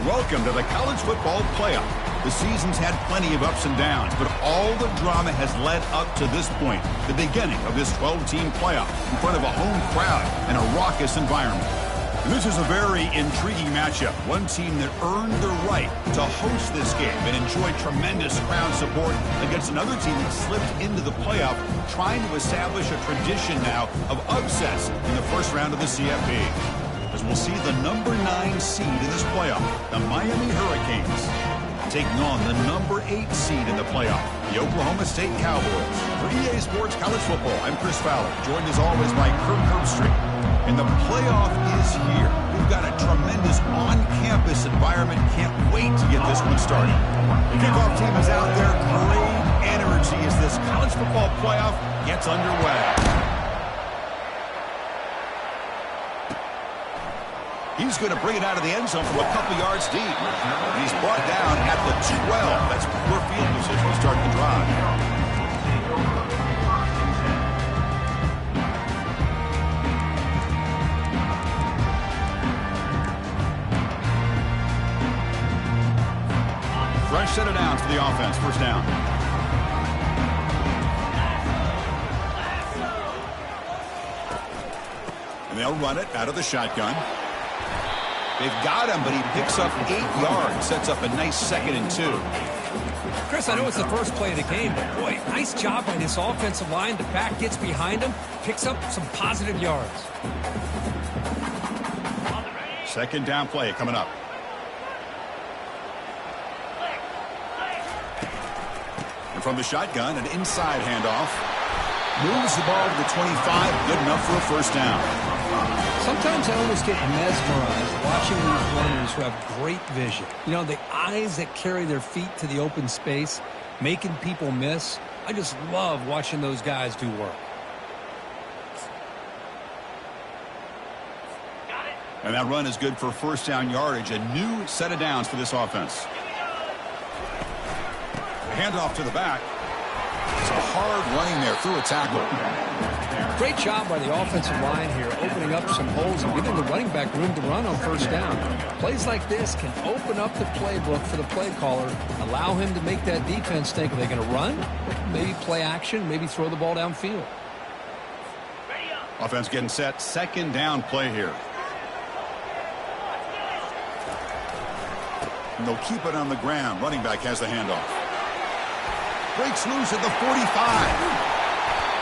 Welcome to the college football playoff. The season's had plenty of ups and downs, but all the drama has led up to this point, the beginning of this 12-team playoff in front of a home crowd and a raucous environment. And this is a very intriguing matchup. One team that earned the right to host this game and enjoy tremendous crowd support against another team that slipped into the playoff, trying to establish a tradition now of upsets in the first round of the CFB. As we'll see the number 9 seed in this playoff, the Miami Hurricanes, taking on the number 8 seed in the playoff, the Oklahoma State Cowboys. For EA Sports College Football, I'm Chris Fowler, joined as always by Kirk Herbstreit. And the playoff is here. We've got a tremendous on-campus environment. Can't wait to get this one started. The kickoff team is out there. Great energy as this college football playoff gets underway. He's going to bring it out of the end zone from a couple yards deep. He's brought down at the 12. That's poor field position to start the drive. Fresh set of downs for the offense. First down. And they'll run it out of the shotgun. They've got him, but he picks up 8 yards, sets up a nice 2nd and 2. Chris, I know it's the first play of the game, but boy, nice job by this offensive line. The back gets behind him, picks up some positive yards. 2nd down play coming up. And from the shotgun, an inside handoff. Moves the ball to the 25, good enough for a first down. Sometimes I almost get mesmerized watching these runners who have great vision. You know, the eyes that carry their feet to the open space, making people miss. I just love watching those guys do work. And that run is good for first down yardage. A new set of downs for this offense. Handoff to the back. It's a hard running there through a tackle. Great job by the offensive line here, opening up some holes and giving the running back room to run on first down. Plays like this can open up the playbook for the play caller, allow him to make that defense think, are they going to run? Maybe play action, maybe throw the ball downfield. Offense getting set, 2nd down play here. And they'll keep it on the ground. Running back has the handoff. Breaks loose at the 45.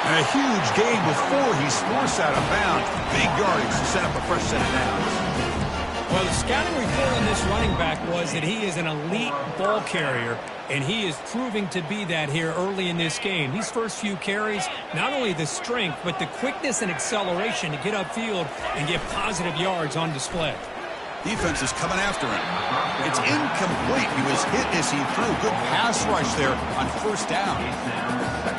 And a huge gain with 4. He's forced out of bounds. Big yardage to set up a fresh set of downs. Well, the scouting report on this running back was that he is an elite ball carrier, and he is proving to be that here early in this game. These first few carries, not only the strength, but the quickness and acceleration to get upfield and get positive yards on display. Defense is coming after him. It's incomplete. He was hit as he threw. Good pass rush there on first down.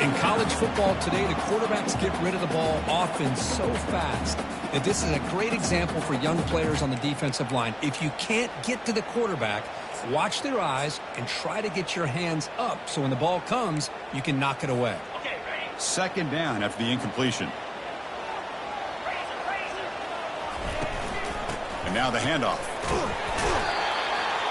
In college football today, the quarterbacks get rid of the ball often so fast that this is a great example for young players on the defensive line. If you can't get to the quarterback, watch their eyes and try to get your hands up so when the ball comes, you can knock it away. 2nd down after the incompletion. And now the handoff.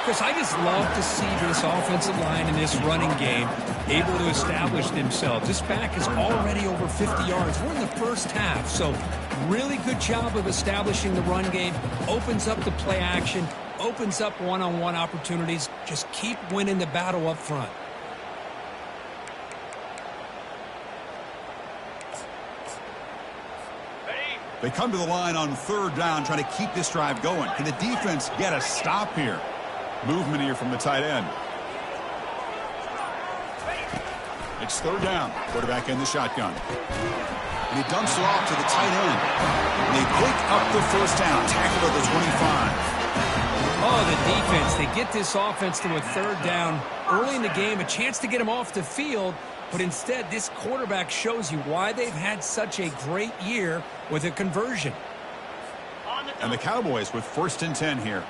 Chris, I just love to see this offensive line in this running game able to establish themselves. This back is already over 50 yards. We're in the first half, so really good job of establishing the run game. Opens up the play action, opens up one-on-one opportunities. Just keep winning the battle up front. They come to the line on 3rd down, trying to keep this drive going. Can the defense get a stop here? Movement here from the tight end. It's 3rd down. Quarterback in the shotgun. And he dumps it off to the tight end. And they pick up the first down. Tackle at the 25. Oh, the defense. They get this offense to a 3rd down early in the game. A chance to get him off the field. But instead, this quarterback shows you why they've had such a great year with a conversion. And the Cowboys with 1st and 10 here.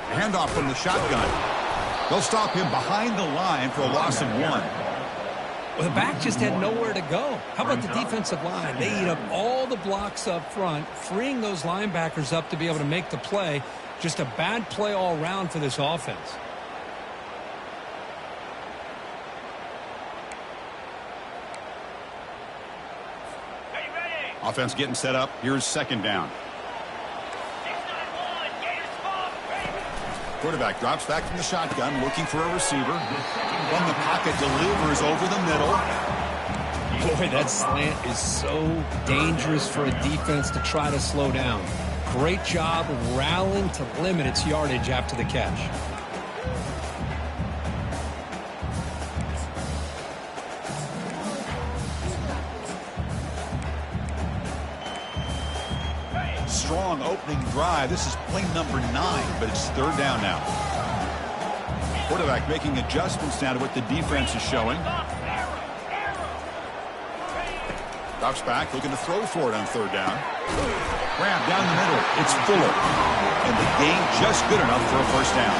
Handoff from the shotgun. They'll stop him behind the line for a loss of 1. Well, the back just had nowhere to go. How about the defensive line? They eat up all the blocks up front, freeing those linebackers up to be able to make the play. Just a bad play all around for this offense. Offense getting set up. Here's second down. Quarterback drops back from the shotgun, looking for a receiver. From the pocket, delivers over the middle. Boy, that slant is so dangerous for a defense to try to slow down. Great job rallying to limit its yardage after the catch. Strong opening drive. This is play number 9, but it's third down now. Quarterback making adjustments now to what the defense is showing. Drops back, looking to throw for it on third down. Grab down the middle. It's Fuller. And the gain just good enough for a first down.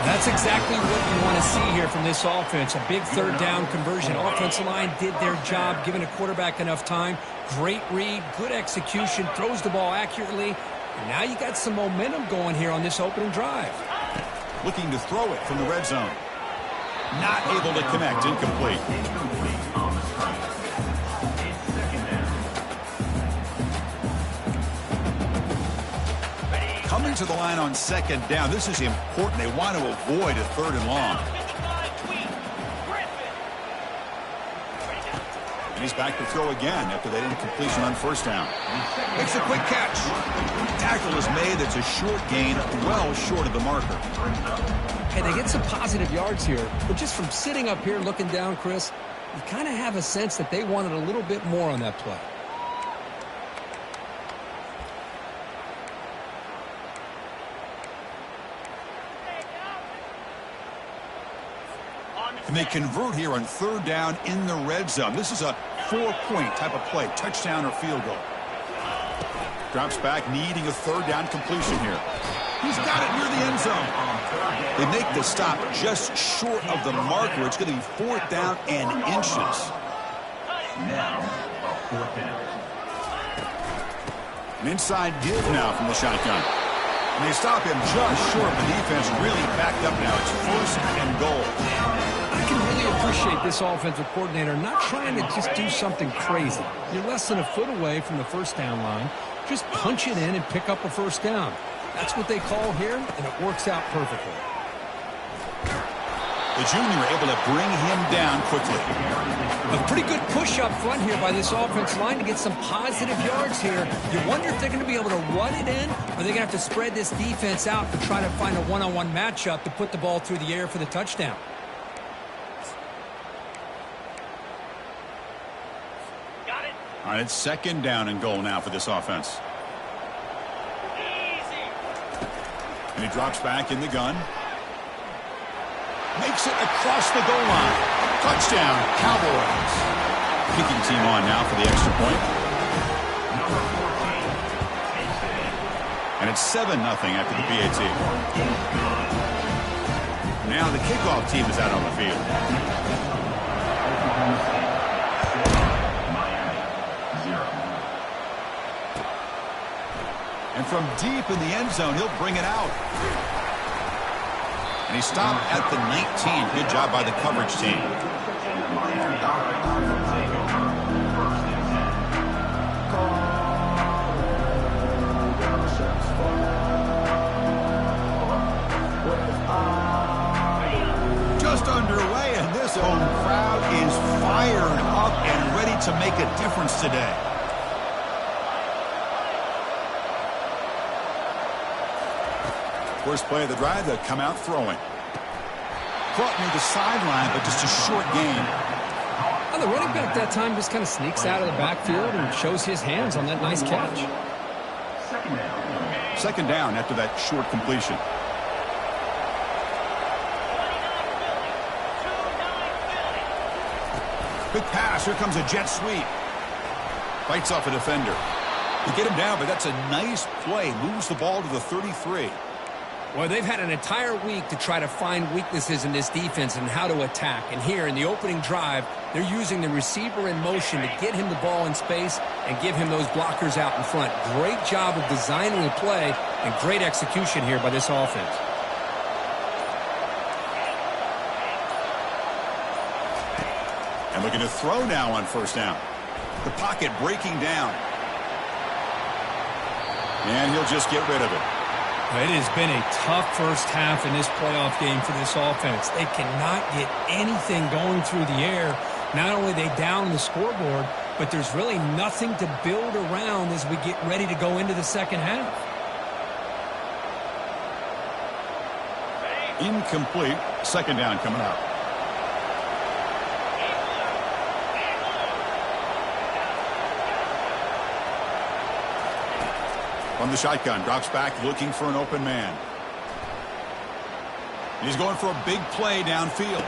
That's exactly what you want to see here from this offense. A big third down conversion. Offensive line did their job, giving a quarterback enough time. Great read, good execution, throws the ball accurately. And now you got some momentum going here on this opening drive. Looking to throw it from the red zone. Not able to connect, incomplete. Coming to the line on second down. This is important. They want to avoid a third and long. And he's back to throw again after that incompletion on first down. Makes a quick catch. Tackle is made. That's a short gain, well short of the marker. Hey, they get some positive yards here, but just from sitting up here looking down, Chris, you kind of have a sense that they wanted a little bit more on that play. And they convert here on third down in the red zone. This is a 4-point type of play, touchdown or field goal. Drops back, needing a third down completion here. He's got it near the end zone. They make the stop just short of the marker. It's going to be fourth down and inches. Now, fourth down. An inside give now from the shotgun. And they stop him just short. The defense really backed up now. It's first and goal. I can really appreciate this offensive coordinator not trying to just do something crazy. You're less than a foot away from the first down line. Just punch it in and pick up a first down. That's what they call here, and it works out perfectly. The junior able to bring him down quickly. A pretty good push up front here by this offensive line to get some positive yards here. You wonder if they're going to be able to run it in, or they're going to have to spread this defense out to try to find a one-on-one matchup to put the ball through the air for the touchdown. All right, it's second down and goal now for this offense. And he drops back in the gun. Makes it across the goal line. Touchdown, Cowboys. Kicking team on now for the extra point. And it's 7-0 after the PAT. Now the kickoff team is out on the field. And from deep in the end zone, he'll bring it out. And he stopped at the 19. Good job by the coverage team. Just underway, and this home crowd is fired up and ready to make a difference today. First play of the drive, they'll come out throwing. Caught near the sideline, but just a short gain. Well, the running back that time just kind of sneaks out of the backfield and shows his hands on that nice catch. Second down after that short completion. Big pass. Here comes a jet sweep. Fights off a defender. You get him down, but that's a nice play. Moves the ball to the 33. Well, they've had an entire week to try to find weaknesses in this defense and how to attack. And here in the opening drive, they're using the receiver in motion to get him the ball in space and give him those blockers out in front. Great job of designing the play and great execution here by this offense. And looking to throw now on first down. The pocket breaking down. And he'll just get rid of it. It has been a tough first half in this playoff game for this offense. They cannot get anything going through the air. Not only are they down the scoreboard, but there's really nothing to build around as we get ready to go into the second half. Incomplete. Second down coming up. From the shotgun, drops back looking for an open man. He's going for a big play downfield.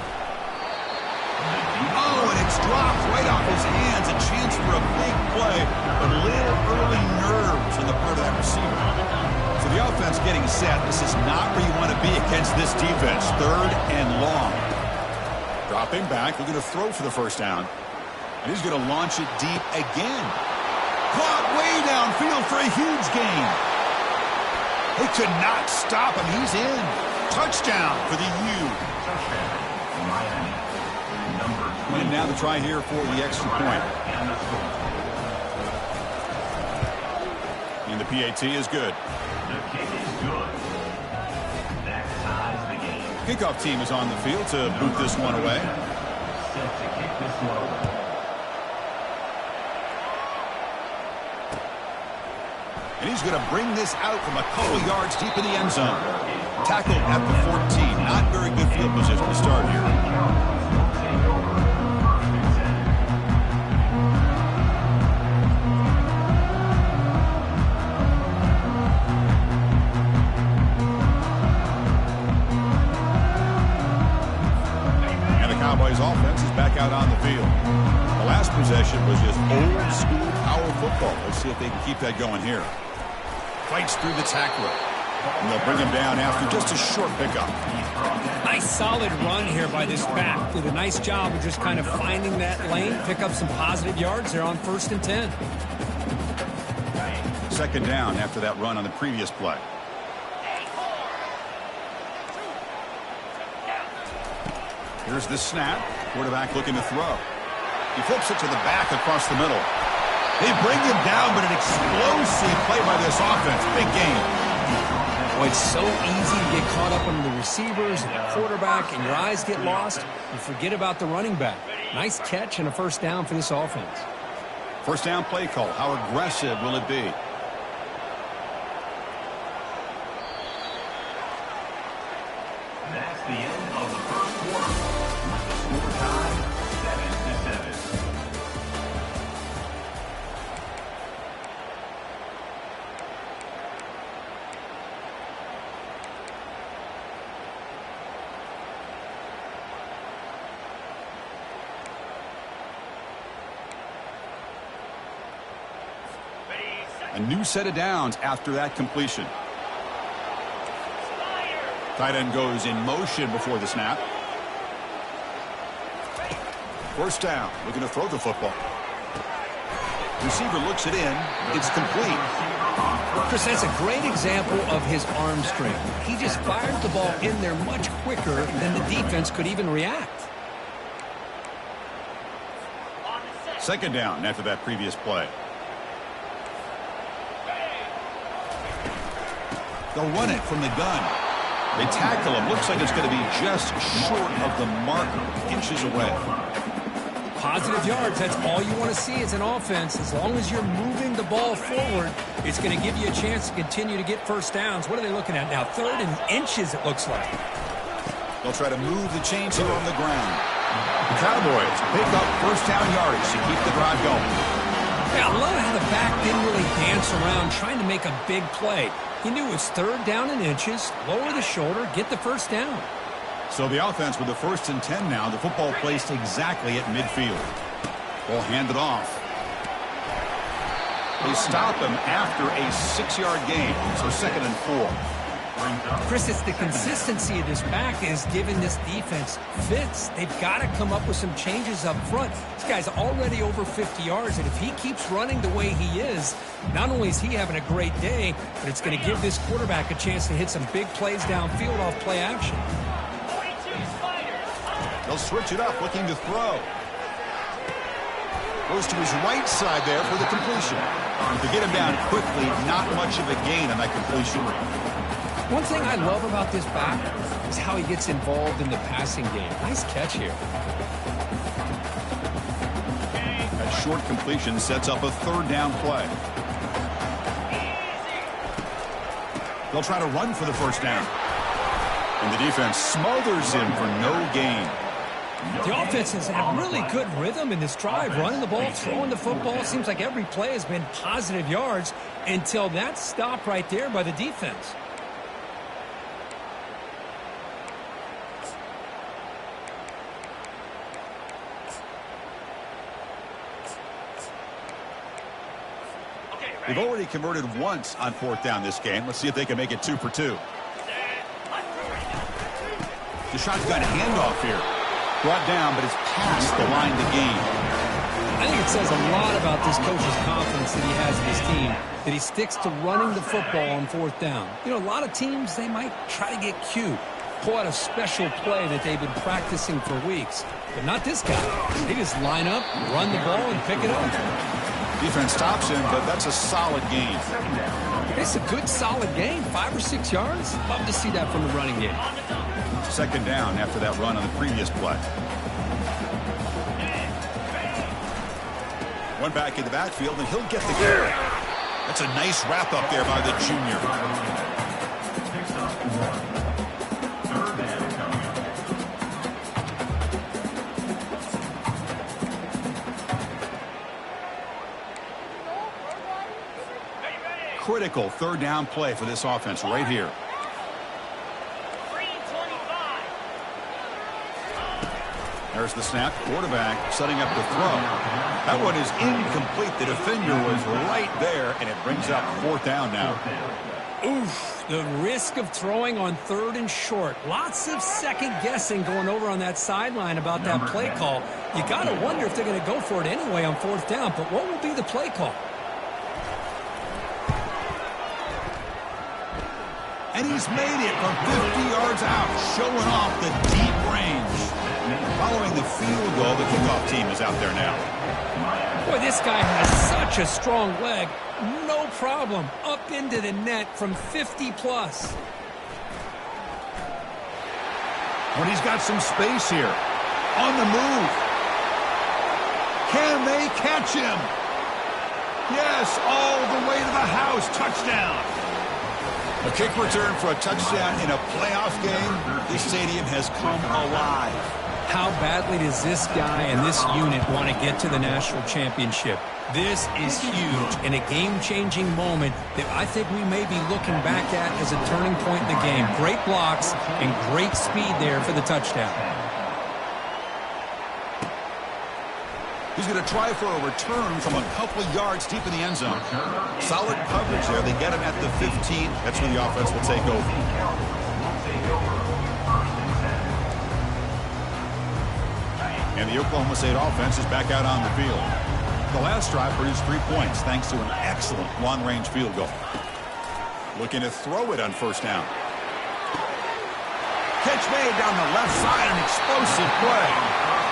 Oh, and it's dropped right off his hands. A chance for a big play, but a little early nerves on the part of that receiver. So the offense getting set. This is not where you want to be against this defense. Third and long. Dropping back, looking to throw for the first down. And he's going to launch it deep again. Caught way downfield for a huge gain. They could not stop him. He's in. Touchdown for the U. And now the try here for the extra point. And the PAT is good. The kick is good. That ties the game. Kickoff team is on the field to boot this one away. Set to kick this one away. And he's going to bring this out from a couple yards deep in the end zone. Tackled at the 14. Not very good field position to start here. And the Cowboys offense is back out on the field. The last possession was just old school power football. Let's see if they can keep that going here. Fights through the tackler. And they'll bring him down after just a short pickup. Nice solid run here by this back. Did a nice job of just kind of finding that lane, pick up some positive yards there on 1st and 10. Second down after that run on the previous play. Here's the snap. Quarterback looking to throw. He flips it to the back across the middle. They bring him down, but an explosive play by this offense. Big game. Well, it's so easy to get caught up on the receivers and the quarterback, and your eyes get lost. You forget about the running back. Nice catch and a first down for this offense. First down play call. How aggressive will it be? That's the end of the first quarter. With the score tied 7-7. A new set of downs after that completion. Tight end goes in motion before the snap. First down, looking to throw the football. Receiver looks it in. It's complete. Chris, that's a great example of his arm strength. He just fired the ball in there much quicker than the defense could even react. Second down after that previous play. They'll run it from the gun. They tackle him. Looks like it's going to be just short of the marker, inches away. Positive yards, that's all you want to see as an offense. As long as you're moving the ball forward, it's going to give you a chance to continue to get first downs. What are they looking at now? 3rd and inches, it looks like. They'll try to move the chains here on the ground. The Cowboys pick up first down yardage to keep the drive going. Yeah, I love how the back didn't really dance around trying to make a big play. He knew it was 3rd down and inches, lower the shoulder, get the first down. So the offense with the 1st and 10 now, the football placed exactly at midfield. Ball handed off. They stop him after a 6-yard gain, so 2nd and 4. Chris, it's the consistency of this back is giving this defense fits. They've got to come up with some changes up front. This guy's already over 50 yards, and if he keeps running the way he is, not only is he having a great day, but it's going to give this quarterback a chance to hit some big plays downfield off play action. They'll switch it up, looking to throw. Goes to his right side there for the completion. To get him down quickly, not much of a gain on that completion. One thing I love about this back is how he gets involved in the passing game. Nice catch here. A short completion sets up a third down play. They'll try to run for the first down. And the defense smothers him for no gain. The offense has had really good rhythm in this drive, running the ball, throwing the football. It seems like every play has been positive yards until that stop right there by the defense. They've already converted once on fourth down this game. Let's see if they can make it 2 for 2. The shotgun handoff here. Brought down, but it's past the line to gain. I think it says a lot about this coach's confidence that he has in his team, that he sticks to running the football on fourth down. You know, a lot of teams, they might try to get cute, pull out a special play that they've been practicing for weeks. But not this guy. They just line up, run the ball, and pick it up. Defense stops him, but that's a solid gain. It's a good, solid gain. 5 or 6 yards. Love to see that from the running game. Second down after that run on the previous play. One back in the backfield, and he'll get the carry. That's a nice wrap up there by the junior. Critical third down play for this offense right here. There's the snap. Quarterback setting up the throw. That one is incomplete. The defender was right there, and it brings up fourth down now. Oof, the risk of throwing on third and short. Lots of second guessing going over on that sideline about that play call. You got to wonder if they're going to go for it anyway on fourth down, but what will be the play call? And he's made it from 50 yards out, showing off the deep range. Following the field goal, the kickoff team is out there now. Boy, this guy has such a strong leg. No problem. Up into the net from 50 plus. When he's got some space here. On the move. Can they catch him? Yes, all the way to the house. Touchdown. A kick return for a touchdown in a playoff game. This stadium has come alive. How badly does this guy and this unit want to get to the national championship? This is huge and a game-changing moment that I think we may be looking back at as a turning point in the game. Great blocks and great speed there for the touchdown. He's going to try for a return from a couple of yards deep in the end zone. Solid coverage there. They get him at the 15. That's when the offense will take over. And the Oklahoma State offense is back out on the field. The last drive produced 3 points thanks to an excellent long-range field goal. Looking to throw it on first down. Catch made down the left side, an explosive play.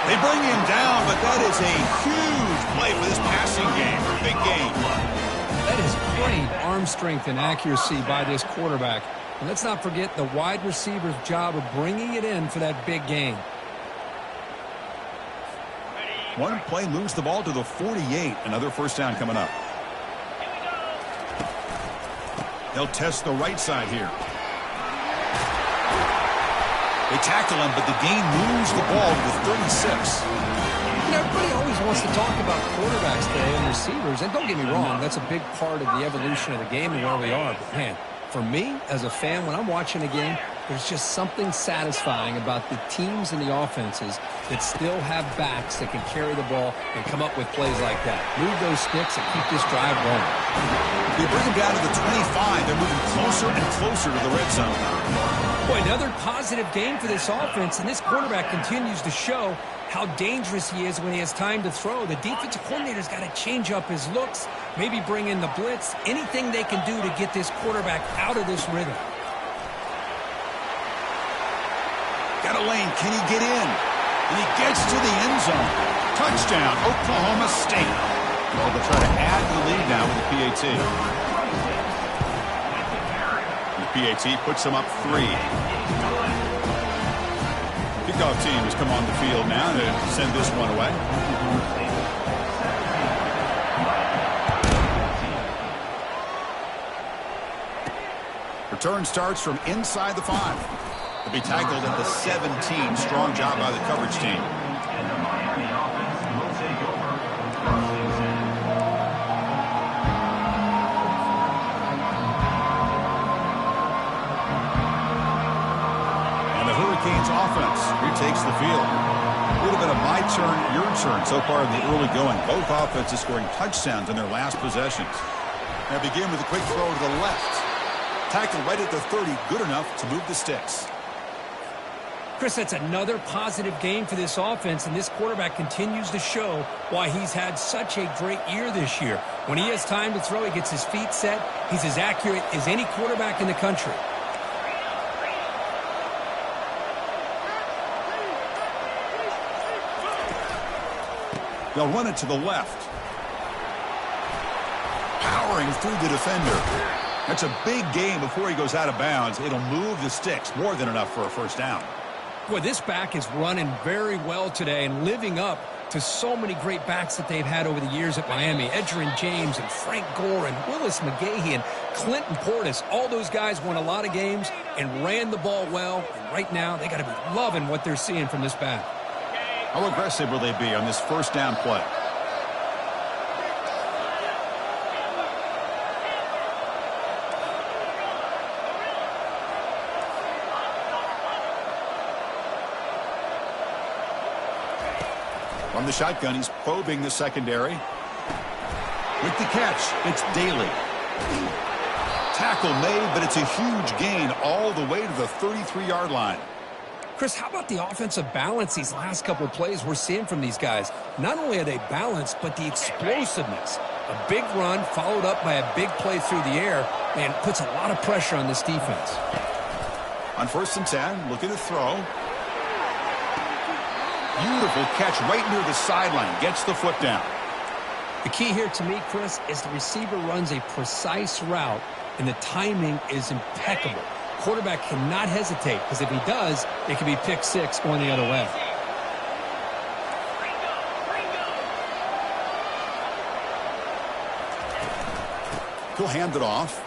They bring him down, but that is a huge play for this passing game. Big game. That is great arm strength and accuracy by this quarterback. And let's not forget the wide receiver's job of bringing it in for that big gain. One play moves the ball to the 48. Another first down coming up. They'll test the right side here. They tackle him, but the gain moves the ball to the 36. Everybody always wants to talk about quarterbacks today and receivers. And don't get me wrong, that's a big part of the evolution of the game and where we are. But, man, for me, as a fan, when I'm watching a game, there's just something satisfying about the teams and the offenses that still have backs that can carry the ball and come up with plays like that. Move those sticks and keep this drive going. They bring him down to the 25. They're moving closer and closer to the red zone. Boy, another positive game for this offense, and this quarterback continues to show how dangerous he is when he has time to throw. The defensive coordinator's got to change up his looks, maybe bring in the blitz, anything they can do to get this quarterback out of this rhythm. Got a lane. Can he get in? And he gets to the end zone. Touchdown, Oklahoma State. Well, they'll try to add the lead now with the PAT. The PAT puts them up 3. Kickoff team has come on the field now to send this one away. Return starts from inside the 5. They'll be tackled at the 17. Strong job by the coverage team. And the Miami offense will take over first and 10. And the Hurricanes offense retakes the field. Would have been a my turn, your turn so far in the early going. Both offenses scoring touchdowns in their last possessions. Now begin with a quick throw to the left. Tackle right at the 30, good enough to move the sticks. Chris, that's another positive game for this offense, and this quarterback continues to show why he's had such a great year this year. When he has time to throw, he gets his feet set. He's as accurate as any quarterback in the country. They'll run it to the left. Powering through the defender. That's a big gain before he goes out of bounds. It'll move the sticks, more than enough for a first down. Boy, this back is running very well today and living up to so many great backs that they've had over the years at Miami. Edgerrin James and Frank Gore and Willis McGahee and Clinton Portis. All those guys won a lot of games and ran the ball well. And right now, they got to be loving what they're seeing from this back. How aggressive will they be on this first down play? From the shotgun, he's probing the secondary. With the catch, it's Daly. Tackle made, but it's a huge gain all the way to the 33-yard line. Chris, how about the offensive balance these last couple of plays we're seeing from these guys? Not only are they balanced, but the explosiveness. A big run followed up by a big play through the air, and puts a lot of pressure on this defense. On 1st and 10, looking to throw. Beautiful catch right near the sideline. Gets the foot down. The key here to me, Chris, is the receiver runs a precise route, and the timing is impeccable. Quarterback cannot hesitate, because if he does, it could be pick 6 going the other way. He'll hand it off.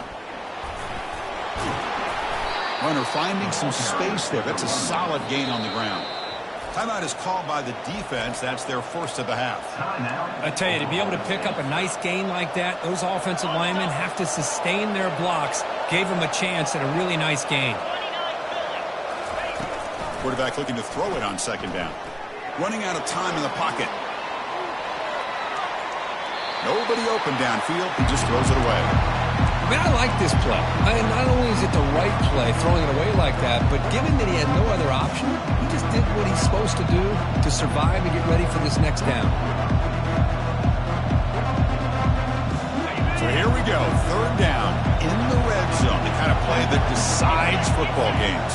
Runner finding some space there. That's a solid gain on the ground. Timeout is called by the defense. That's their first of the half. I tell you, to be able to pick up a nice gain like that, those offensive linemen have to sustain their blocks. Gave them a chance at a really nice gain. Quarterback looking to throw it on 2nd down. Running out of time in the pocket. Nobody open downfield. He just throws it away. I mean, I like this play. Not only is it the right play, throwing it away like that, but given that he had no other option, he just did what he's supposed to do to survive and get ready for this next down. So here we go. 3rd down in the red zone. The kind of play that decides football games.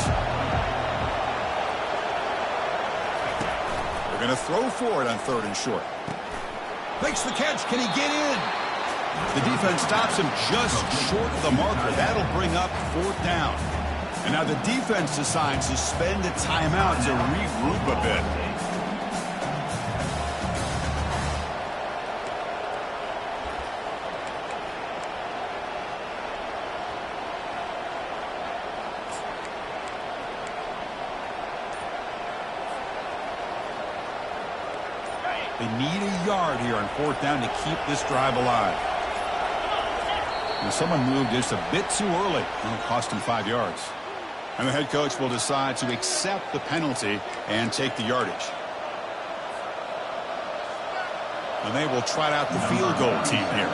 They're going to throw for it on 3rd and short. Makes the catch. Can he get in? The defense stops him just short of the marker. That'll bring up 4th down. And now the defense decides to spend a timeout to regroup a bit. They need a yard here on 4th down to keep this drive alive. And someone moved just a bit too early. It'll cost him 5 yards. And the head coach will decide to accept the penalty and take the yardage. And they will trot out the field goal team here.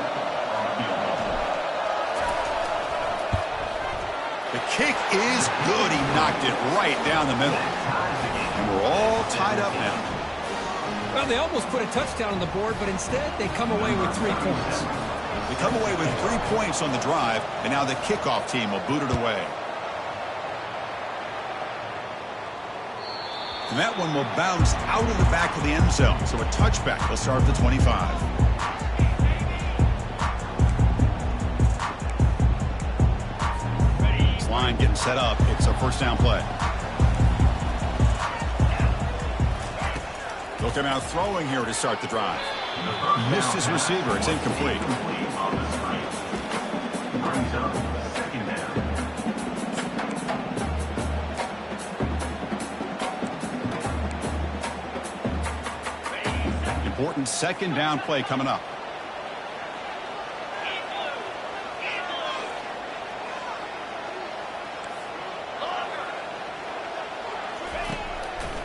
kick is good. He knocked it right down the middle. And we're all tied up now. Well, they almost put a touchdown on the board, but instead they come away with 3 points. They come away with 3 points on the drive, and now the kickoff team will boot it away. And that one will bounce out of the back of the end zone. So a touchback will start at the 25. This line getting set up. It's a first down play. They'll come out throwing here to start the drive. Missed his receiver. It's incomplete. Important second down play coming up.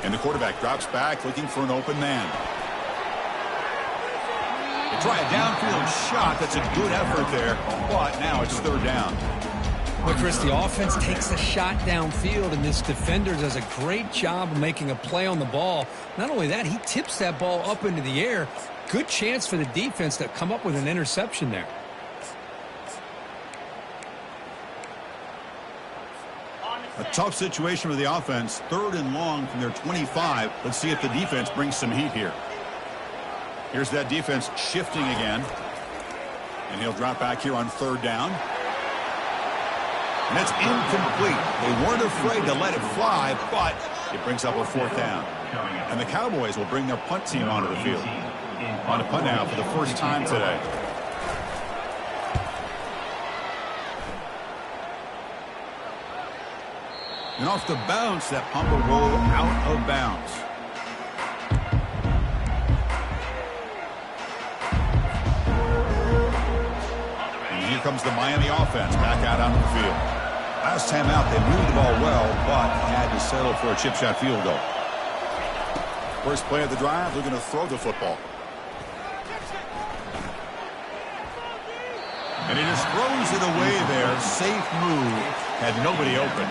And the quarterback drops back looking for an open man. They try a downfield shot. That's a good effort there, but now it's third down. Well, Chris, the offense takes a shot downfield, and this defender does a great job of making a play on the ball. Not only that, he tips that ball up into the air. Good chance for the defense to come up with an interception there. A tough situation for the offense. 3rd and long from their 25. Let's see if the defense brings some heat here. Here's that defense shifting again. And he'll drop back here on 3rd down. And it's incomplete. They weren't afraid to let it fly, but it brings up a 4th down. And the Cowboys will bring their punt team onto the field. On a punt now for the first time today. And off the bounce, that punt will roll out of bounds. And here comes the Miami offense back out onto the field. Last time out, they moved the ball well, but had to settle for a chip shot field goal. First play of the drive, they're going to throw the football. And he just throws it away there. Safe move. Had nobody open.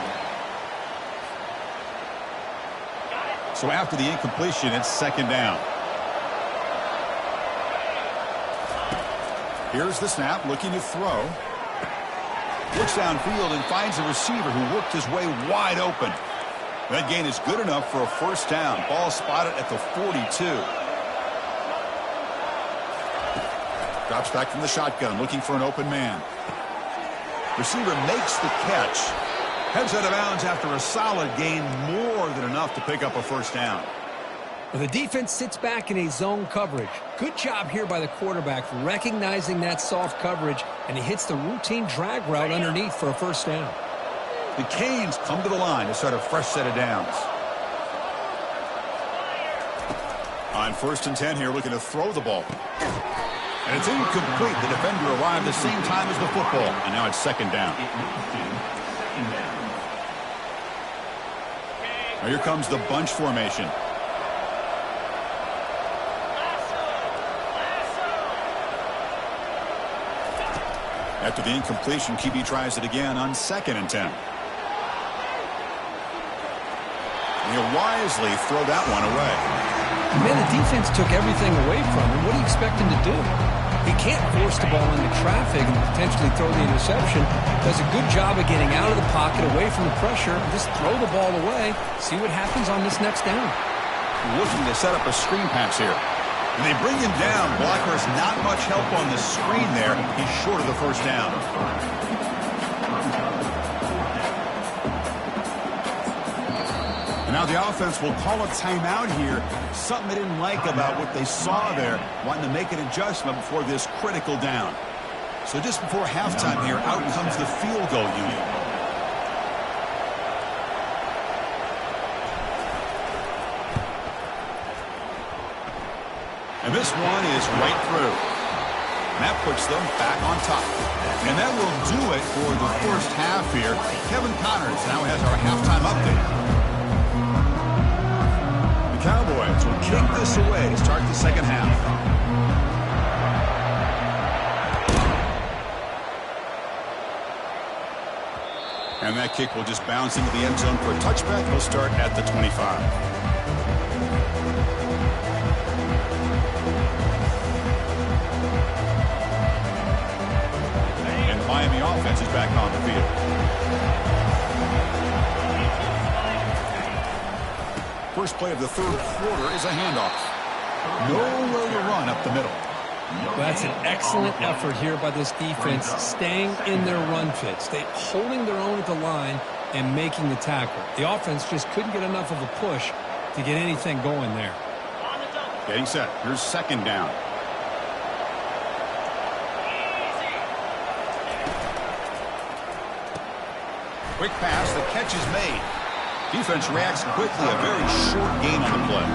So after the incompletion, it's 2nd down. Here's the snap, looking to throw. Looks downfield and finds a receiver who worked his way wide open. That gain is good enough for a first down. Ball spotted at the 42. Drops back from the shotgun, looking for an open man. Receiver makes the catch. Heads out of bounds after a solid gain, more than enough to pick up a first down. Well, the defense sits back in a zone coverage. Good job here by the quarterback recognizing that soft coverage, and he hits the routine drag route underneath for a first down. The Canes come to the line to start a fresh set of downs. On 1st and 10 here, looking to throw the ball. And it's incomplete. The defender arrived the same time as the football, and now it's 2nd down. Now here comes the bunch formation. After the incompletion, QB tries it again on 2nd and 10. And he'll wisely throw that one away. Man, the defense took everything away from him. What do you expect him to do? He can't force the ball into traffic and potentially throw the interception. Does a good job of getting out of the pocket, away from the pressure, just throw the ball away, see what happens on this next down. Looking to set up a screen pass here. And they bring him down. Blocker's not much help on the screen there. He's short of the first down. And now the offense will call a timeout here. Something they didn't like about what they saw there. Wanting to make an adjustment before this critical down. So just before halftime here, out comes the field goal unit. And this one is right through. And that puts them back on top. And that will do it for the first half here. Kevin Connors now has our halftime update. The Cowboys will kick this away to start the second half. And that kick will just bounce into the end zone for a touchback. He'll start at the 25. And Miami offense is back on the field. First play of the third quarter is a handoff. Nowhere to run up the middle. Well, that's an excellent effort here by this defense, staying in their run fits. They holding their own at the line and making the tackle. The offense just couldn't get enough of a push to get anything going there. Getting set. Here's second down. Quick pass. The catch is made. Defense reacts quickly. A very short gain on the play.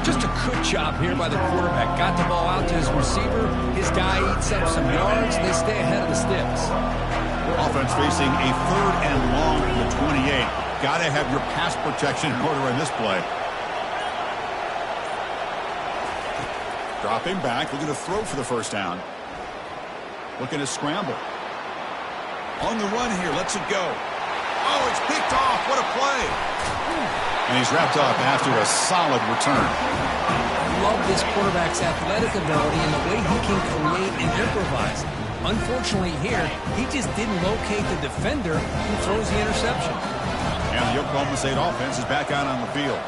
Just a good job here by the quarterback. Got the ball out to his receiver. His guy eats up some yards. They stay ahead of the sticks. Offense facing a third and long from the 28. Got to have your pass protection in order in this play. Dropping back. Looking to throw for the first down. Looking to scramble. On the run here. Lets it go. Oh, it's picked off. What a play. And he's wrapped up after a solid return. I love this quarterback's athletic ability and the way he can create and improvise. Unfortunately here, he just didn't locate the defender who throws the interception. And the Oklahoma State offense is back out on the field.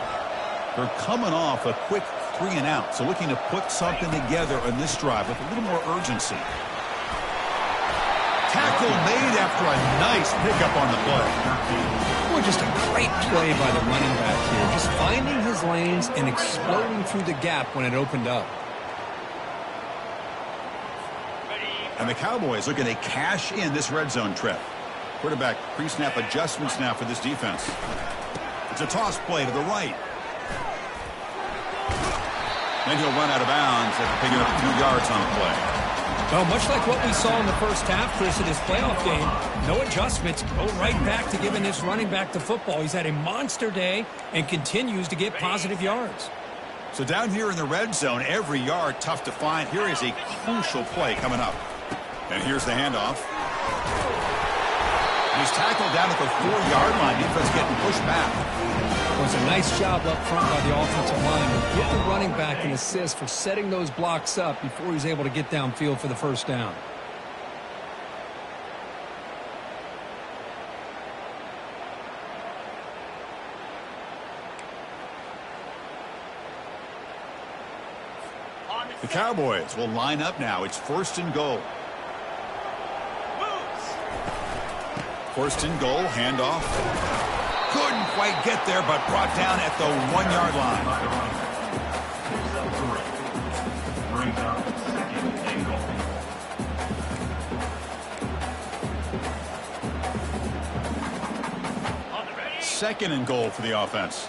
They're coming off a quick 3 and out, so looking to put something together on this drive with a little more urgency. Tackle made after a nice pickup on the play. Boy, just a great play by the running back here. Just finding his lanes and exploding through the gap when it opened up. And the Cowboys looking to cash in this red zone trip. Quarterback pre-snap adjustments now for this defense. It's a toss play to the right. Then he'll run out of bounds after picking up a few yards on the play. Well, much like what we saw in the first half, Chris, of this playoff game, no adjustments. Go right back to giving this running back the football. He's had a monster day and continues to get positive yards. So down here in the red zone, every yard tough to find. Here is a crucial play coming up. And here's the handoff. He's tackled down at the 4-yard line. Defense getting pushed back. It was a nice job up front by the offensive line to give the running back an assist for setting those blocks up before he's able to get downfield for the first down. The Cowboys will line up now. It's first and goal. First and goal, handoff. Couldn't quite get there, but brought down at the 1-yard line. Second and goal for the offense.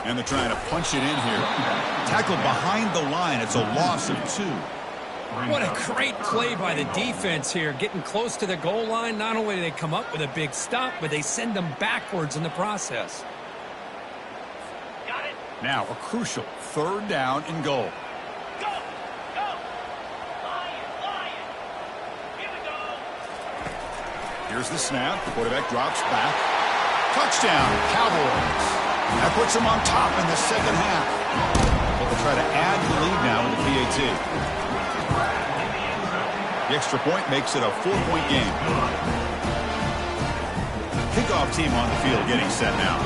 And they're trying to punch it in here. Tackled behind the line. It's a loss of 2. What a great play by the defense here. Getting close to the goal line, not only do they come up with a big stop, but they send them backwards in the process. Got it. Now a crucial 3rd down and goal. Go. Go. Lion. Here we go. Here's the snap. The quarterback drops back. Touchdown, Cowboys. That puts them on top in the second half. But they'll try to add to the lead now with the PAT. The extra point makes it a 4-point game. Kickoff team on the field getting set now.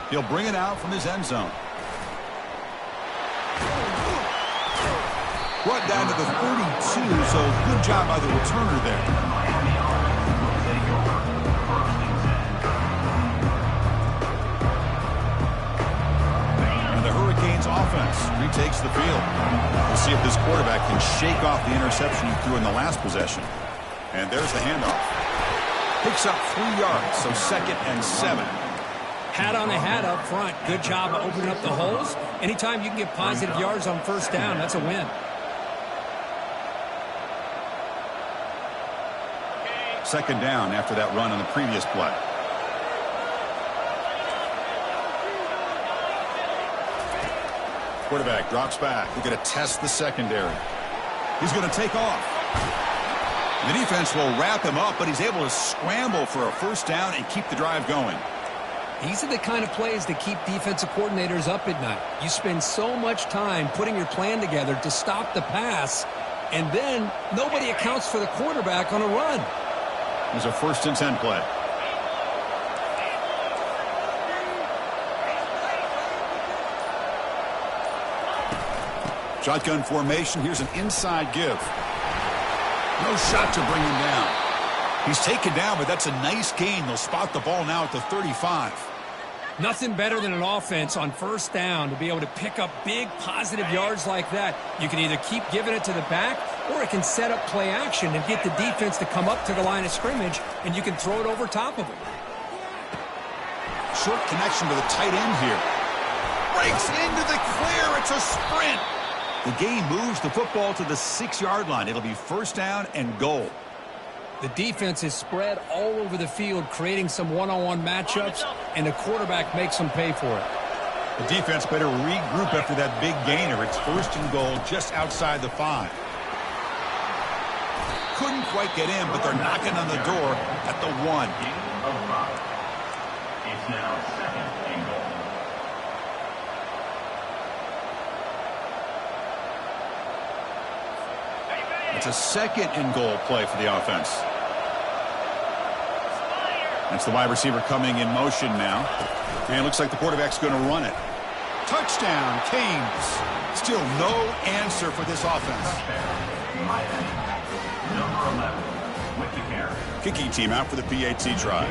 He'll bring it out from his end zone. Brought down to the 32, so good job by the returner there. And the Hurricanes offense retakes the field. We'll see if this quarterback can shake off the interception he threw in the last possession. And there's the handoff. Picks up 3 yards, so 2nd and 7. Hat on a hat up front. Good job of opening up the holes. Anytime you can get positive yards on first down, that's a win. Second down after that run on the previous play. Quarterback drops back. We're going to test the secondary. He's going to take off. The defense will wrap him up, but he's able to scramble for a first down and keep the drive going. These are the kind of plays that keep defensive coordinators up at night. You spend so much time putting your plan together to stop the pass, and then nobody accounts for the quarterback on a run. There's a 1st and 10 play. Shotgun formation. Here's an inside give. No shot to bring him down. He's taken down, but that's a nice gain. They'll spot the ball now at the 35. Nothing better than an offense on first down to be able to pick up big positive yards like that. You can either keep giving it to the back, or it can set up play action and get the defense to come up to the line of scrimmage, and you can throw it over top of them. Short connection to the tight end here. Breaks into the clear. It's a sprint. The game moves the football to the 6-yard line. It'll be first down and goal. The defense is spread all over the field, creating some one-on-one matchups, and the quarterback makes them pay for it. The defense better regroup after that big gainer. It's first and goal just outside the 5. Couldn't quite get in, but they're knocking on the door at the 1. It's now 2nd and goal. It's a 2nd and goal play for the offense. That's the wide receiver coming in motion now. And it looks like the quarterback's going to run it. Touchdown, Canes. Still no answer for this offense. Number 11 with the carry. Kicking team out for the PAT try.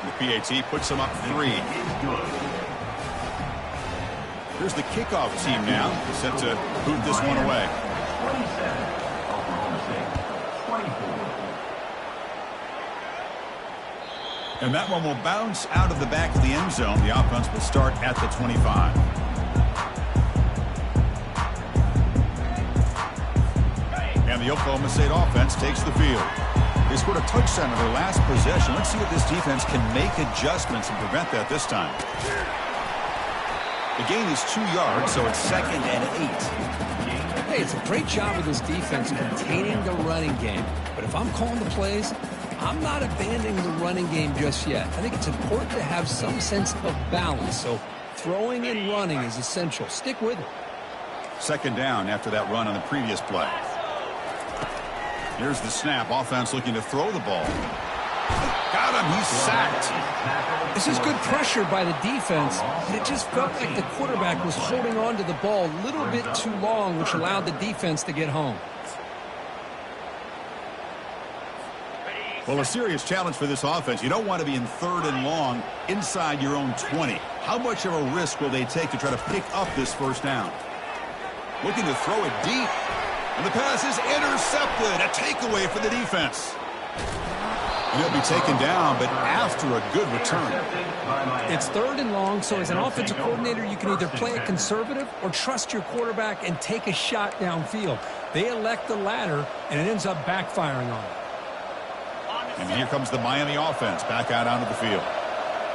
The PAT puts them up 3. Here's the kickoff team now, set to boot this one away. 27, Oklahoma State, 24. And that one will bounce out of the back of the end zone. The offense will start at the 25. And the Oklahoma State offense takes the field. They scored a touchdown on their last possession. Let's see if this defense can make adjustments and prevent that this time. The gain is 2 yards, so it's 2nd and 8. Hey, it's a great job of this defense containing the running game. But if I'm calling the plays, I'm not abandoning the running game just yet. I think it's important to have some sense of balance. So throwing and running is essential. Stick with it. 2nd down after that run on the previous play. Here's the snap. Offense looking to throw the ball. Got him. He's sacked. This is good pressure by the defense, but it just felt like the quarterback was holding on to the ball a little bit too long, which allowed the defense to get home. Well, a serious challenge for this offense. You don't want to be in 3rd and long inside your own 20. How much of a risk will they take to try to pick up this first down? Looking to throw it deep. And the pass is intercepted. A takeaway for the defense. And he'll be taken down, but after a good return. It's 3rd and long, so as an offensive coordinator, you can either play it conservative or trust your quarterback and take a shot downfield. They elect the latter, and it ends up backfiring on them. And here comes the Miami offense back out onto the field.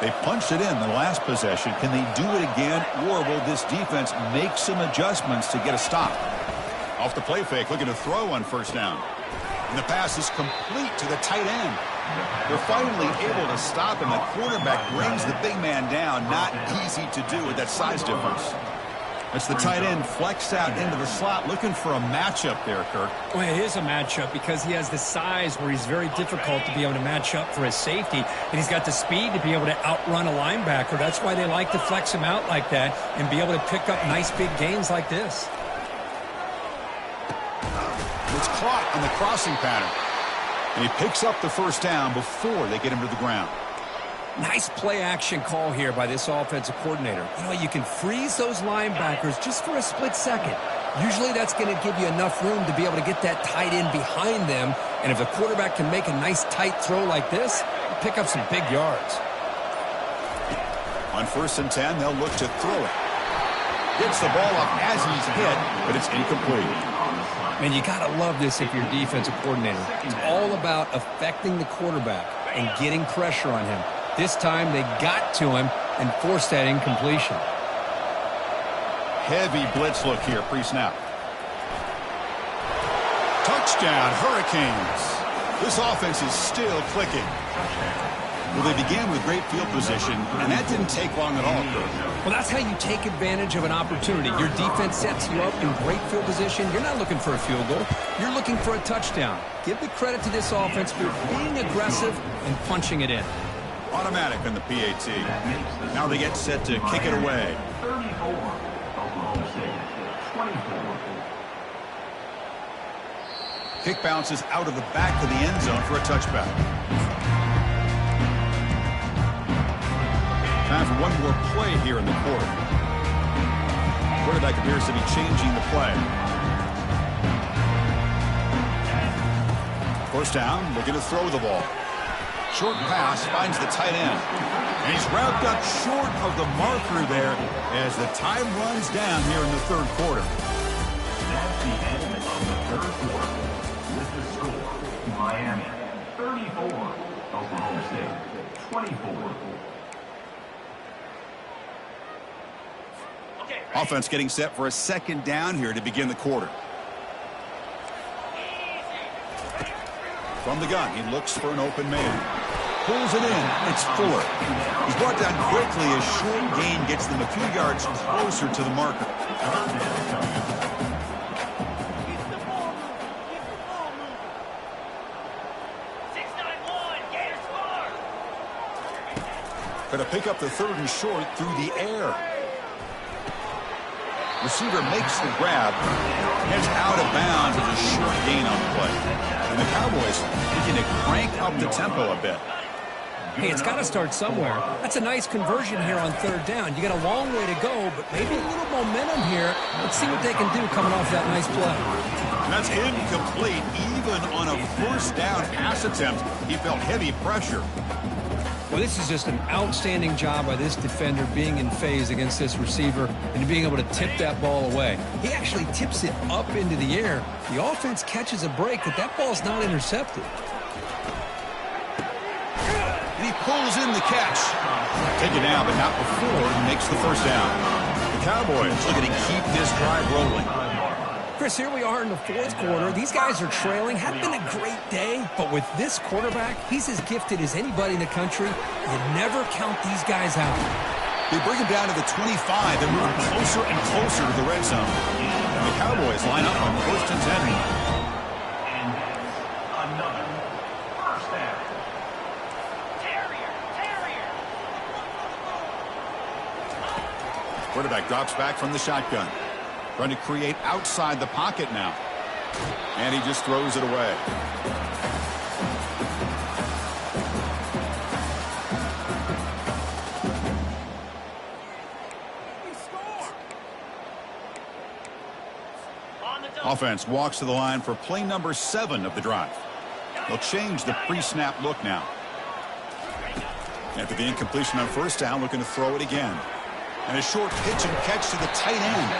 They punched it in the last possession. Can they do it again, or will this defense make some adjustments to get a stop? Off the play fake, looking to throw on first down. And the pass is complete to the tight end. They're finally able to stop him. The quarterback brings the big man down. Not easy to do with that size difference. That's the tight end flexed out into the slot, looking for a matchup there, Kirk. Well, it is a matchup because he has the size where he's very difficult to be able to match up for his safety, and he's got the speed to be able to outrun a linebacker. That's why they like to flex him out like that and be able to pick up nice big gains like this. It's caught on the crossing pattern. And he picks up the first down before they get him to the ground. Nice play action call here by this offensive coordinator. You know, you can freeze those linebackers just for a split second. Usually that's going to give you enough room to be able to get that tight end behind them. And if the quarterback can make a nice tight throw like this, he'll pick up some big yards. On 1st and 10, they'll look to throw it. Gets the ball up as he's hit, but it's incomplete. Man, you got to love this if you're a defensive coordinator. It's all about affecting the quarterback and getting pressure on him. This time they got to him and forced that incompletion. Heavy blitz look here, pre-snap. Touchdown, Hurricanes. This offense is still clicking. Well, they began with great field position, and that didn't take long at all, Kirk. Well, that's how you take advantage of an opportunity. Your defense sets you up in great field position. You're not looking for a field goal. You're looking for a touchdown. Give the credit to this offense for being aggressive and punching it in. Automatic on the PAT. Now they get set to kick it away. 34, Oklahoma State, 24. Kick bounces out of the back of the end zone for a touchback. Time for one more play here in the quarter. Quarterback appears to be changing the play. First down, looking to throw the ball. Short pass finds the tight end. And he's wrapped up short of the marker there as the time runs down here in the third quarter. That's the end of the third quarter. With the score, Miami 34, Oklahoma State 24. Offense getting set for a second down here to begin the quarter. From the gun, he looks for an open man. Pulls it in. It's Fuller. He's brought down quickly as short gain gets them a few yards closer to the marker. Going to pick up the third and short through the air. Receiver makes the grab, heads out of bounds with a short gain on the play. And the Cowboys looking to crank up the tempo a bit. Hey, it's got to start somewhere. That's a nice conversion here on third down. You got a long way to go, but maybe a little momentum here. Let's see what they can do coming off that nice play. And that's incomplete. Even on a first down pass attempt, he felt heavy pressure. Well, this is just an outstanding job by this defender being in phase against this receiver and being able to tip that ball away. He actually tips it up into the air. The offense catches a break, but that ball's not intercepted. And he pulls in the catch. Take it down, but not before he makes the first down. The Cowboys looking to keep this drive rolling. Chris, here we are in the fourth quarter. These guys are trailing. Had been a great day, but with this quarterback, he's as gifted as anybody in the country. You never count these guys out. They bring him down to the 25 and move closer and closer to the red zone. And the Cowboys line up on first and 10. And another first down. Quarterback drops back from the shotgun. Trying to create outside the pocket now. And he just throws it away. Offense walks to the line for play number 7 of the drive. They'll change the pre-snap look now. After the incompletion on first down, looking to throw it again. And a short pitch and catch to the tight end.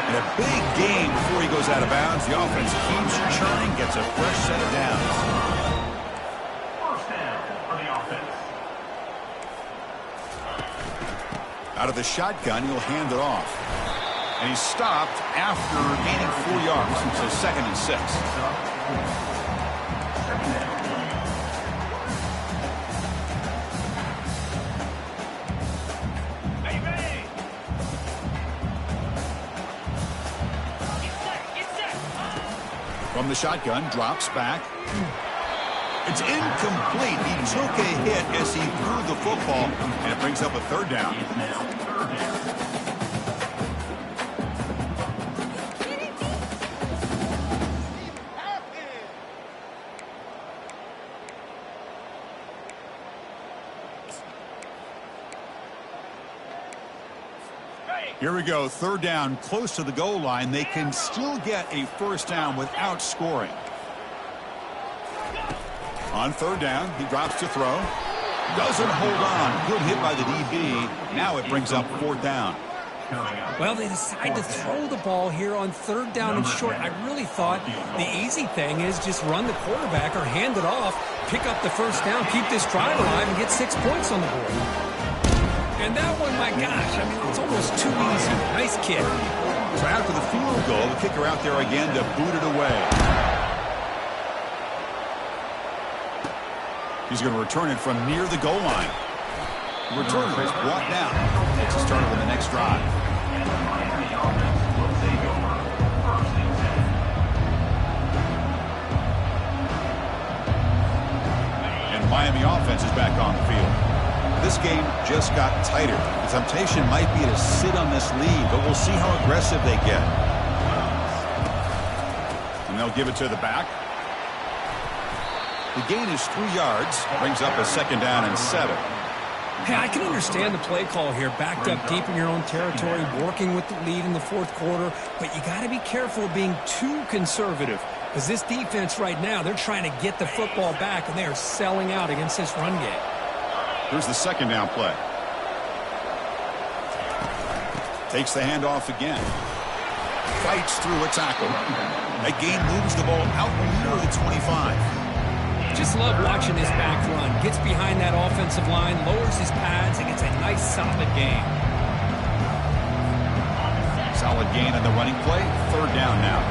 And a big gain before he goes out of bounds. The offense keeps churning, gets a fresh set of downs. First down for the offense. Out of the shotgun, he'll hand it off. And he's stopped after gaining 4 yards. So second and 6. From the shotgun, drops back. It's incomplete. He took a hit as he threw the football, and it brings up a third down. Here we go, third down, close to the goal line. They can still get a first down without scoring. On third down, he drops to throw. Doesn't hold on. Good hit by the DB. Now it brings up fourth down. Well, they decide to throw the ball here on third down and short. I really thought the easy thing is just run the quarterback or hand it off, pick up the first down, keep this drive alive, and get 6 points on the board. And that one, my gosh, I mean, it's almost too easy. Nice kick. So after the field goal, the kicker out there again to boot it away. He's going to return it from near the goal line. The returner is brought down. It's started on the next drive. And Miami offense is back on the field. This game just got tighter. The temptation might be to sit on this lead, but we'll see how aggressive they get. And they'll give it to the back. The gain is 3 yards, brings up a 2nd down and 7. Hey, I can understand the play call here, backed up deep in your own territory, working with the lead in the 4th quarter, but you got to be careful of being too conservative, because this defense right now, they're trying to get the football back, and they are selling out against this run game. Here's the 2nd down play. Takes the handoff again. Fights through a tackle. That gain moves the ball out near the 25. Just love watching this back run. Gets behind that offensive line, lowers his pads, and gets a nice solid gain. Solid gain on the running play. 3rd down now.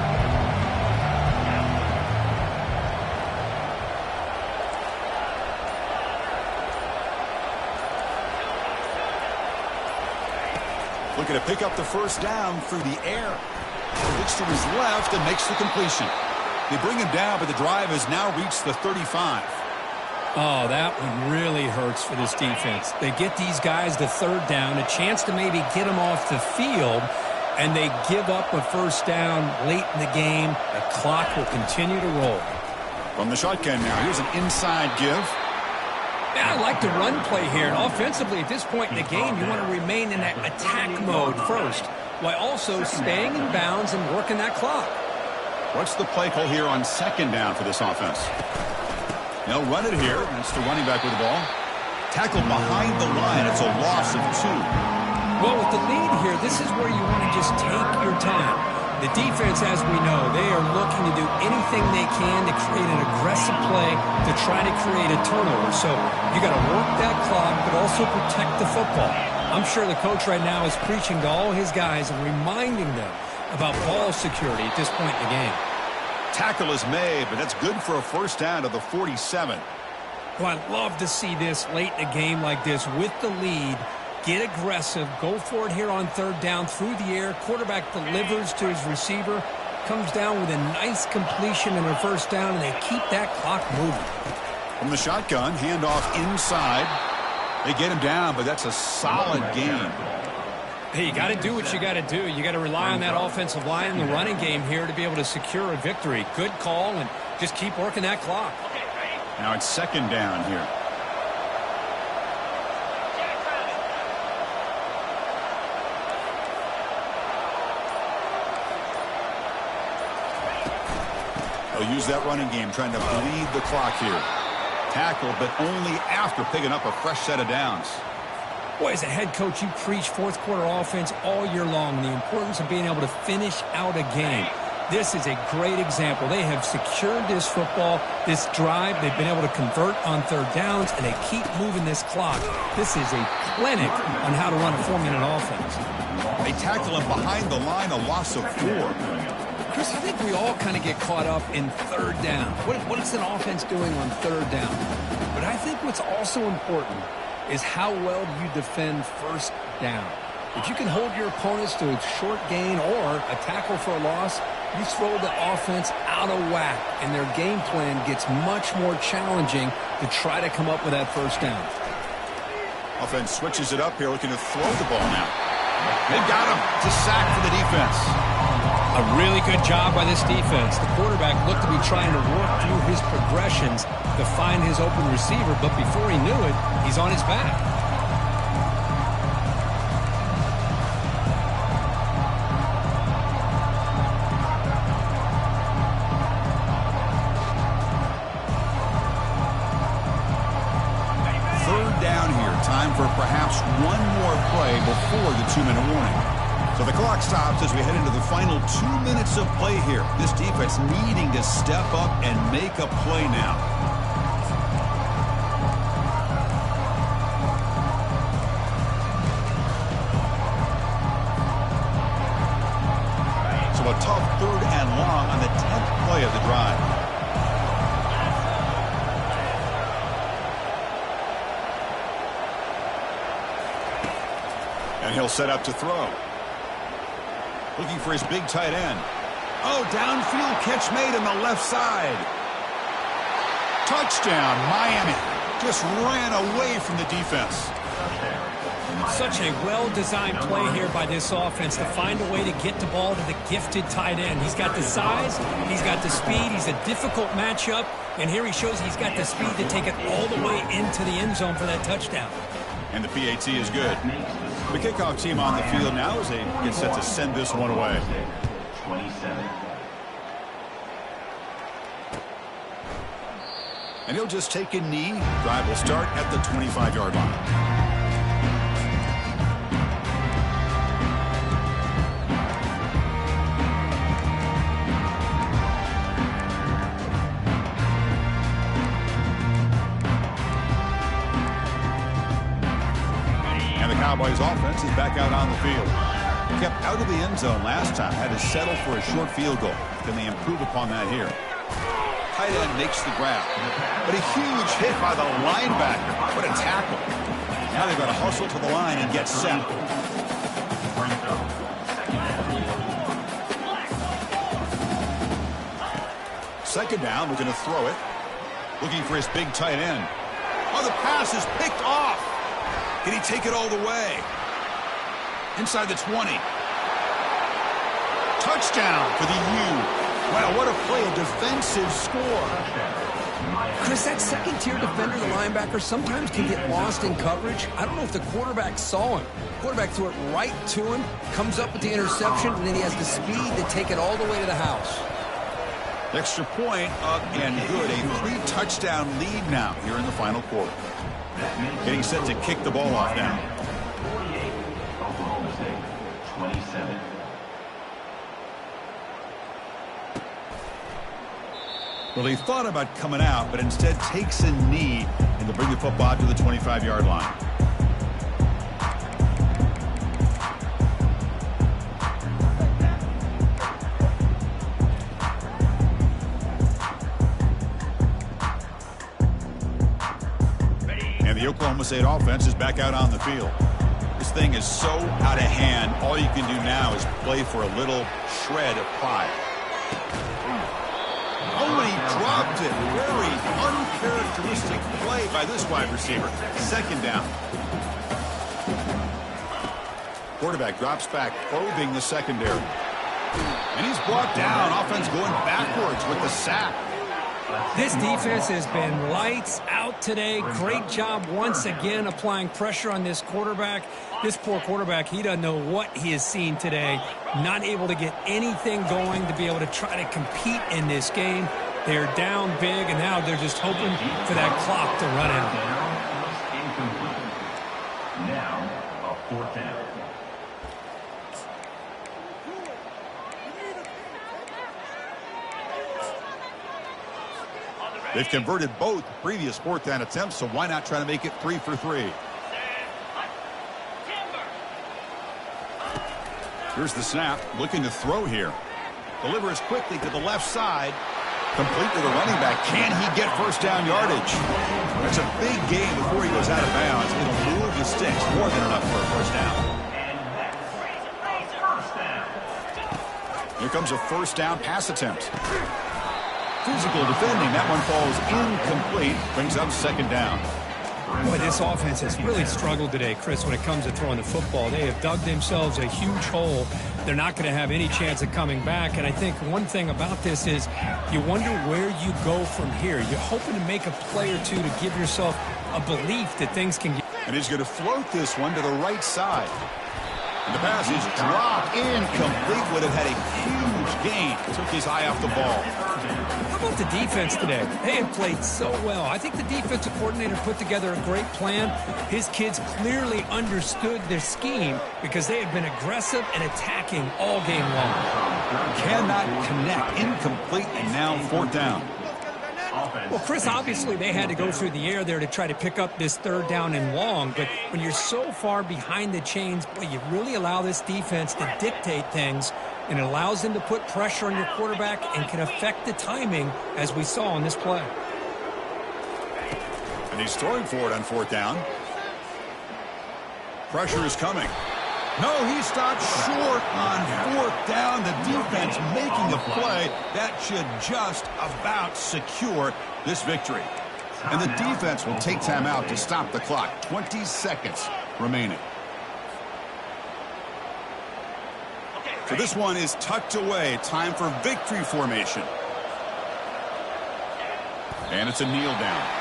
Looking to pick up the first down through the air. Looks to his left and makes the completion. They bring him down, but the drive has now reached the 35. Oh, that one really hurts for this defense. They get these guys to 3rd down, a chance to maybe get them off the field, and they give up a first down late in the game. The clock will continue to roll. From the shotgun now, here's an inside give. Yeah, I like the run play here. And offensively, at this point in the game, you want to remain in that attack mode first, while also staying in bounds and working that clock. What's the play call here on 2nd down for this offense? They'll run it here. That's the running back with the ball. Tackled behind the line. It's a loss of 2. Well, with the lead here, this is where you want to just take your time. The defense, as we know, they are looking to do anything they can to create an aggressive play to try to create a turnover. So you got to work that clock, but also protect the football. I'm sure the coach right now is preaching to all his guys and reminding them about ball security at this point in the game. Tackle is made, but that's good for a first down to the 47. Well, I'd love to see this late in a game like this with the lead. Get aggressive. Go for it here on 3rd down through the air. Quarterback delivers to his receiver. Comes down with a nice completion and a first down, and they keep that clock moving. From the shotgun, handoff inside. They get him down, but that's a solid gain. Hey, you got to do what you got to do. You got to rely on that offensive line in the running game here to be able to secure a victory. Good call, and just keep working that clock. Now it's 2nd down here. They'll use that running game, trying to bleed the clock here. Tackled, but only after picking up a fresh set of downs. Boy, as a head coach, you preach 4th quarter offense all year long, the importance of being able to finish out a game. This is a great example. They have secured this football, this drive. They've been able to convert on 3rd downs, and they keep moving this clock. This is a clinic on how to run a 4-minute offense. They tackle him behind the line, a loss of 4. Chris, I think we all kind of get caught up in 3rd down. What is an offense doing on 3rd down? But I think what's also important is how well do you defend 1st down. If you can hold your opponents to a short gain or a tackle for a loss, you throw the offense out of whack, and their game plan gets much more challenging to try to come up with that first down. Offense switches it up here, looking to throw the ball now. They've got him to sack for the defense. A really good job by this defense. The quarterback looked to be trying to work through his progressions to find his open receiver, but before he knew it, he's on his back. Third down here. Time for perhaps one more play before the 2-minute warning. So the clock stops as we head into the final 2 minutes of play here. This defense needing to step up and make a play now. So a tough 3rd and long on the 10th play of the drive. And he'll set up to throw. Looking for his big tight end. Oh, downfield catch made on the left side. Touchdown, Miami. Just ran away from the defense. Such a well-designed play here by this offense to find a way to get the ball to the gifted tight end. He's got the size, he's got the speed, he's a difficult matchup, and here he shows he's got the speed to take it all the way into the end zone for that touchdown. And the PAT is good. The kickoff team on the field now as they get set to send this one away. 27. And he'll just take a knee. Drive will start at the 25-yard line. Cowboys offense is back out on the field. Kept out of the end zone last time. Had to settle for a short field goal. Can they improve upon that here? Tight end makes the grab. But a huge hit by the linebacker. What a tackle. Now they've got to hustle to the line and get set. Second down, we're going to throw it. Looking for his big tight end. Oh, the pass is picked off. Can he take it all the way? Inside the 20. Touchdown for the U. Wow, what a play, a defensive score. Chris, that second-tier defender, the linebacker, sometimes can get lost in coverage. I don't know if the quarterback saw him. Quarterback threw it right to him, comes up with the interception, and then he has the speed to take it all the way to the house. Extra point up and good. A 3-touchdown lead now here in the final quarter. Getting set to kick the ball off now. 48, Oklahoma State, 27. Well, he thought about coming out, but instead takes a knee and to bring the football out to the 25-yard line. And the Oklahoma State offense is back out on the field. This thing is so out of hand, all you can do now is play for a little shred of pride. Oh, and he dropped it. Very uncharacteristic play by this wide receiver. Second down. Quarterback drops back, probing the secondary. And he's brought down. Offense going backwards with the sack. This defense has been lights out today. Great job once again applying pressure on this quarterback. This poor quarterback, he doesn't know what he has seen today. Not able to get anything going to be able to try to compete in this game. They're down big, and now they're just hoping for that clock to run out. Now, a fourth down. They've converted both previous fourth down attempts, so why not try to make it 3 for 3? Here's the snap, looking to throw here. Delivers quickly to the left side. Complete to the running back. Can he get first down yardage? That's a big gain before he goes out of bounds. It'll move the sticks. More than enough for a first down. Here comes a first down pass attempt. Physical defending. That one falls incomplete. Brings up second down. Boy, this offense has really struggled today, Chris, when it comes to throwing the football. They have dug themselves a huge hole. They're not going to have any chance of coming back. And I think one thing about this is you wonder where you go from here. You're hoping to make a play or two to give yourself a belief that things can get. And he's going to float this one to the right side. And the pass is dropped incomplete. Would have had a huge gain. Took his eye off the ball. How about the defense today? They have played so well. I think the defensive coordinator put together a great plan. His kids clearly understood their scheme because they have been aggressive and attacking all game long. Cannot connect. Incomplete, and now 4th down. Well, Chris, obviously they had to go through the air there to try to pick up this 3rd down and long, but when you're so far behind the chains, boy, you really allow this defense to dictate things, and it allows them to put pressure on your quarterback and can affect the timing, as we saw in this play. And he's throwing for it on 4th down. Pressure is coming. No, he stopped short on 4th down. The defense making a play that should just about secure this victory. And the defense will take time out to stop the clock. 20 seconds remaining. So this one is tucked away. Time for victory formation. And it's a kneel down.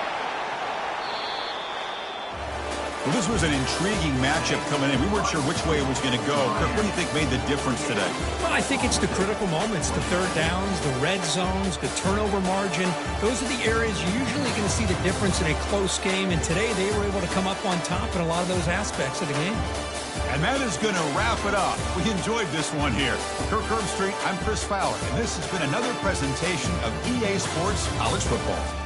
Well, this was an intriguing matchup coming in. We weren't sure which way it was going to go. Kirk, what do you think made the difference today? Well, I think it's the critical moments, the 3rd downs, the red zones, the turnover margin. Those are the areas you're usually going to see the difference in a close game, and today they were able to come up on top in a lot of those aspects of the game. And that is going to wrap it up. We enjoyed this one here. Kirk Herbstreit, I'm Chris Fowler, and this has been another presentation of EA Sports College Football.